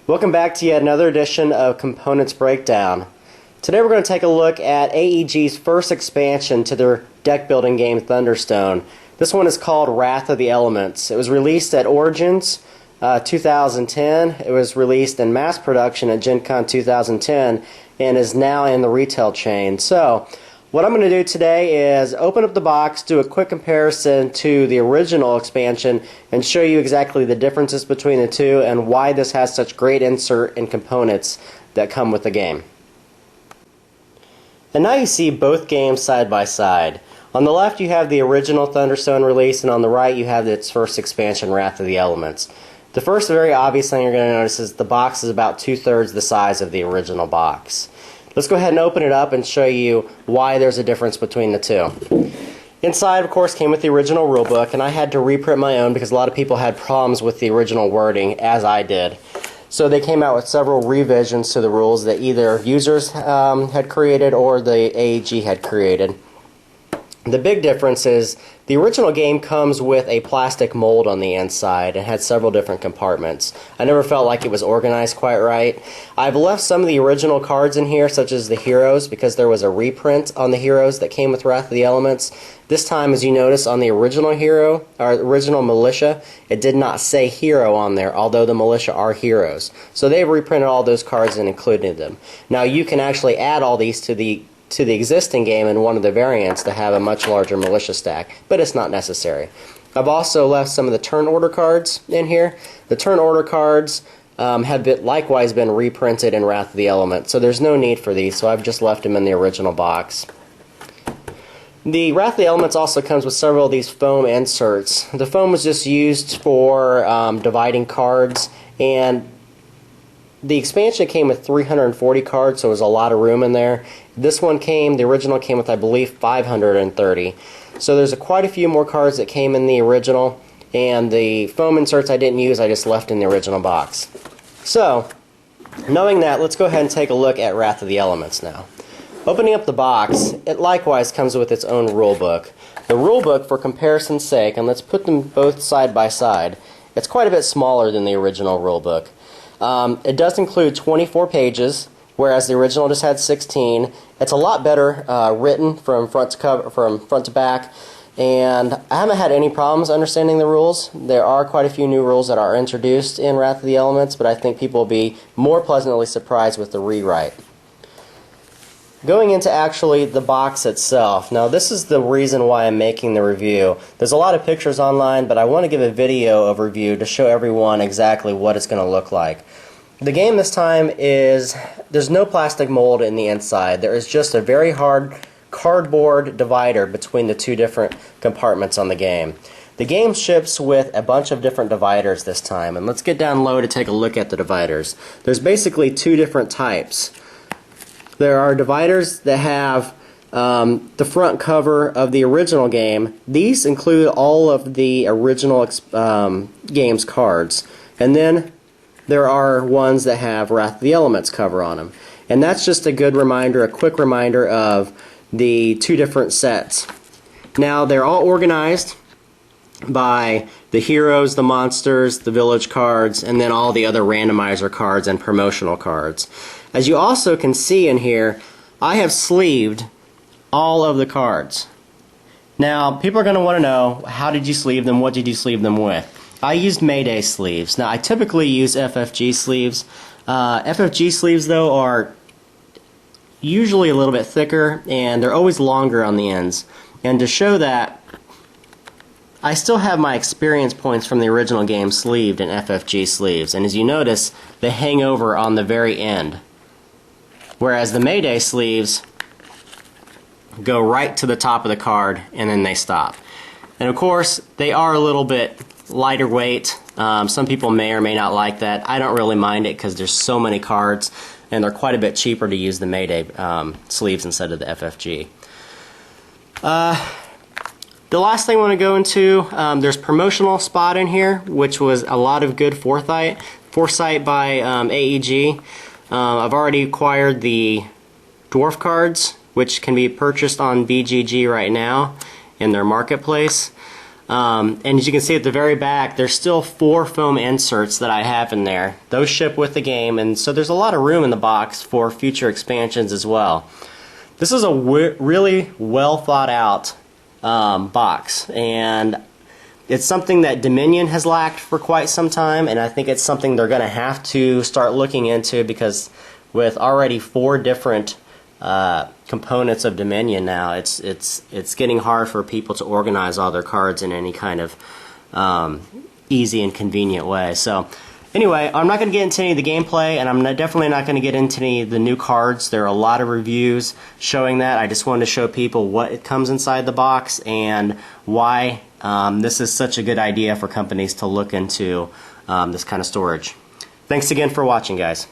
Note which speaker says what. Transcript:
Speaker 1: Welcome back to yet another edition of Components Breakdown. Today we're going to take a look at AEG's first expansion to their deck building game Thunderstone. This one is called Wrath of the Elements. It was released at Origins 2010. It was released in mass production at Gen Con 2010 and is now in the retail chain. So what I'm going to do today is open up the box, do a quick comparison to the original expansion, and show you exactly the differences between the two and why this has such great insert and components that come with the game. And now you see both games side by side. On the left you have the original Thunderstone release, and on the right you have its first expansion, Wrath of the Elements. The first very obvious thing you're going to notice is the box is about 2/3 the size of the original box. Let's go ahead and open it up and show you why there's a difference between the two. Inside, of course, came with the original rulebook, and I had to reprint my own because a lot of people had problems with the original wording, as I did. So they came out with several revisions to the rules that either users had created or the AEG had created. The big difference is the original game comes with a plastic mold on the inside and had several different compartments. I never felt like it was organized quite right. I've left some of the original cards in here, such as the heroes, because there was a reprint on the heroes that came with Wrath of the Elements. This time, as you notice, on the original hero, or original militia, it did not say hero on there, although the militia are heroes. So they've reprinted all those cards and included them. Now you can actually add all these to the existing game in one of the variants to have a much larger militia stack, but it's not necessary. I've also left some of the turn order cards in here. The turn order cards have likewise been reprinted in Wrath of the Elements, so there's no need for these, so I've just left them in the original box. The Wrath of the Elements also comes with several of these foam inserts. The foam was just used for dividing cards, and the expansion came with 340 cards, so there was a lot of room in there. This one the original came with, I believe, 530. So there's quite a few more cards that came in the original, and the foam inserts I didn't use, I just left in the original box. So, knowing that, let's go ahead and take a look at Wrath of the Elements now. Opening up the box, it likewise comes with its own rulebook. The rulebook, for comparison's sake, and let's put them both side by side, it's quite a bit smaller than the original rulebook. It does include 24 pages, whereas the original just had 16. It's a lot better written from front to back, and I haven't had any problems understanding the rules. There are quite a few new rules that are introduced in Wrath of the Elements, but I think people will be more pleasantly surprised with the rewrite. Going into actually the box itself, now this is the reason why I'm making the review. There's a lot of pictures online, but I want to give a video of review to show everyone exactly what it's going to look like. The game this time there's no plastic mold in the inside. There is just a very hard cardboard divider between the two different compartments on the game. The game ships with a bunch of different dividers this time, and let's get down low to take a look at the dividers. There's basically two different types. There are dividers that have the front cover of the original game. These include all of the original game's cards. And then there are ones that have Wrath of the Elements cover on them. And that's just a good reminder, a quick reminder of the two different sets. Now they're all organized by the heroes, the monsters, the village cards, and then all the other randomizer cards and promotional cards. As you also can see in here, I have sleeved all of the cards. Now, people are going to want to know, how did you sleeve them? What did you sleeve them with? I used Mayday sleeves. Now, I typically use FFG sleeves. FFG sleeves, though, are usually a little bit thicker, and they're always longer on the ends. And to show that, I still have my experience points from the original game sleeved in FFG sleeves, and as you notice, they hang over on the very end. Whereas the Mayday sleeves go right to the top of the card and then they stop. And of course, they are a little bit lighter weight. Some people may or may not like that. I don't really mind it because there's so many cards, and they're quite a bit cheaper to use the Mayday sleeves instead of the FFG. The last thing I want to go into, there's promotional spot in here, which was a lot of good foresight by AEG. I've already acquired the dwarf cards, which can be purchased on BGG right now in their marketplace. And as you can see at the very back, there's still 4 foam inserts that I have in there. Those ship with the game, and so there's a lot of room in the box for future expansions as well. This is a really well thought out box, and it's something that Dominion has lacked for quite some time, and I think it's something they're going to have to start looking into, because with already 4 different components of Dominion now, it's getting hard for people to organize all their cards in any kind of easy and convenient way. So anyway, I'm not going to get into any of the gameplay, and I'm definitely not going to get into any of the new cards. There are a lot of reviews showing that. I just wanted to show people what it comes inside the box and why this is such a good idea for companies to look into this kind of storage. Thanks again for watching, guys.